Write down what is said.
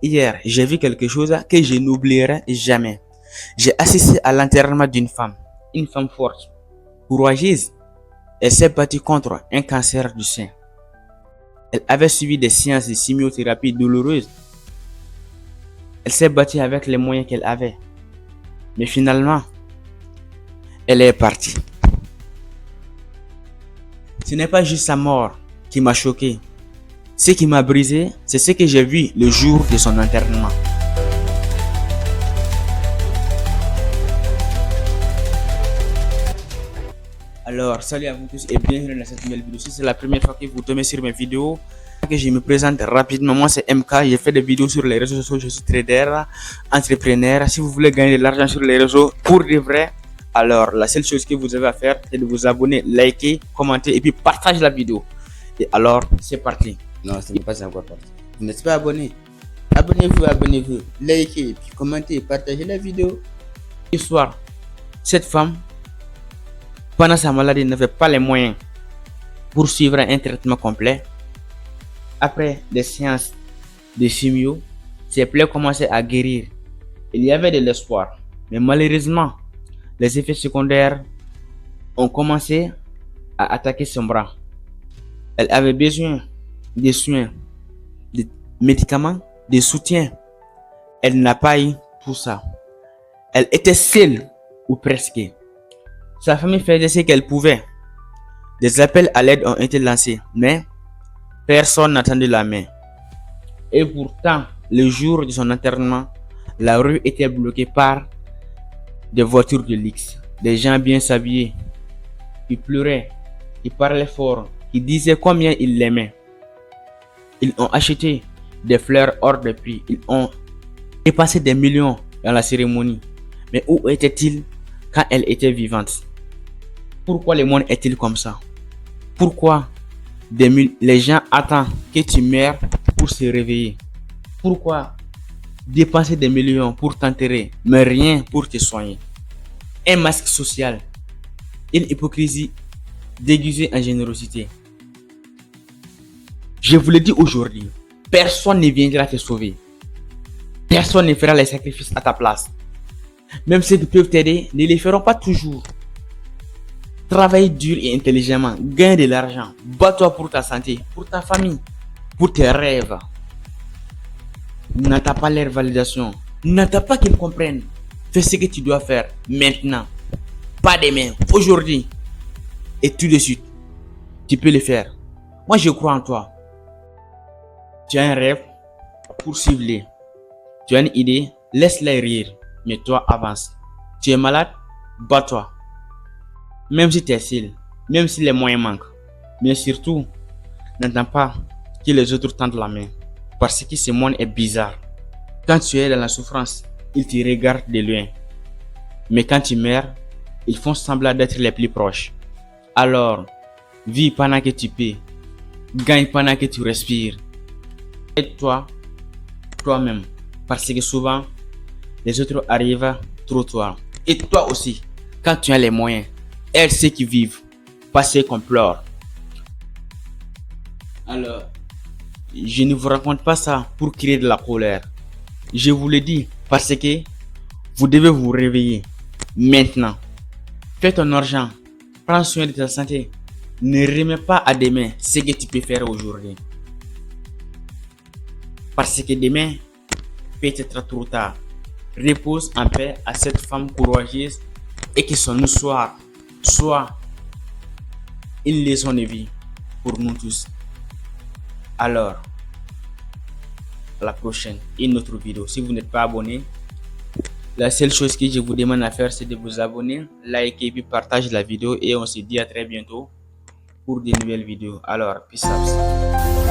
Hier, j'ai vu quelque chose que je n'oublierai jamais. J'ai assisté à l'enterrement d'une femme, une femme forte, courageuse. Elle s'est battue contre un cancer du sein. Elle avait suivi des séances de chimiothérapie douloureuses. Elle s'est battue avec les moyens qu'elle avait. Mais finalement, elle est partie. Ce n'est pas juste sa mort qui m'a choqué. Ce qui m'a brisé, c'est ce que j'ai vu le jour de son enterrement. Alors, salut à vous tous et bienvenue dans cette nouvelle vidéo. Si c'est la première fois que vous tombez sur mes vidéos, que je me présente rapidement. Moi, c'est MK. J'ai fait des vidéos sur les réseaux sociaux. Je suis trader, entrepreneur. Si vous voulez gagner de l'argent sur les réseaux pour de vrai, alors la seule chose que vous avez à faire, c'est de vous abonner, liker, commenter et puis partager la vidéo. Et alors, c'est parti. Non, ce n'est pas encore parti. Vous n'êtes pas abonné? Abonnez-vous, likez, puis commentez, partagez la vidéo. Histoire, cette femme, pendant sa maladie, n'avait pas les moyens pour suivre un traitement complet. Après des séances de chimio, ses plaies commençaient à guérir. Il y avait de l'espoir. Mais malheureusement, les effets secondaires ont commencé à attaquer son bras. Elle avait besoin de soins, de médicaments, de soutien. Elle n'a pas eu tout ça. Elle était seule, ou presque. Sa famille faisait ce qu'elle pouvait. Des appels à l'aide ont été lancés, mais personne n'attendait la main. Et pourtant, le jour de son enterrement, la rue était bloquée par des voitures de luxe, des gens bien habillés, qui pleuraient, qui parlaient fort, qui disaient combien ils l'aimaient. Ils ont acheté des fleurs hors de prix, ils ont dépassé des millions dans la cérémonie. Mais où était-il quand elle était vivante? Pourquoi le monde est-il comme ça? Pourquoi les gens attendent que tu meurs pour se réveiller? Pourquoi dépenser des millions pour t'enterrer, mais rien pour te soigner? Un masque social, une hypocrisie déguisée en générosité. Je vous le dis aujourd'hui, personne ne viendra te sauver. Personne ne fera les sacrifices à ta place. Même ceux qui peuvent t'aider ne les feront pas toujours. Travaille dur et intelligemment, gagne de l'argent, bats-toi pour ta santé, pour ta famille, pour tes rêves. N'attends pas leur validation, n'attends pas qu'ils comprennent. Fais ce que tu dois faire maintenant, pas demain, aujourd'hui et tout de suite. Tu peux le faire. Moi je crois en toi. Tu as un rêve, poursuivre-le. Tu as une idée, laisse-la rire, mais toi avance. Tu es malade, bats-toi. Même si tu es seul, même si les moyens manquent. Mais surtout, n'attends pas que les autres tendent la main. Parce que ce monde est bizarre. Quand tu es dans la souffrance, ils te regardent de loin. Mais quand tu meurs, ils font semblant d'être les plus proches. Alors, vis pendant que tu peux. Gagne pendant que tu respires. Aide-toi, toi-même. Parce que souvent, les autres arrivent trop tard. Et toi aussi, quand tu as les moyens. Aide ceux qui vivent, pas ceux qu'on pleure. Alors, je ne vous raconte pas ça pour créer de la colère. Je vous le dis parce que vous devez vous réveiller maintenant. Fais ton argent, prends soin de ta santé. Ne remets pas à demain ce que tu peux faire aujourd'hui. Parce que demain peut être trop tard. Repose en paix à cette femme courageuse et que son histoire soit une leçon de vie pour nous tous. Alors, à la prochaine, une autre vidéo. Si vous n'êtes pas abonné, la seule chose que je vous demande à faire, c'est de vous abonner, liker et puis partager la vidéo. Et on se dit à très bientôt pour de nouvelles vidéos. Alors, peace out.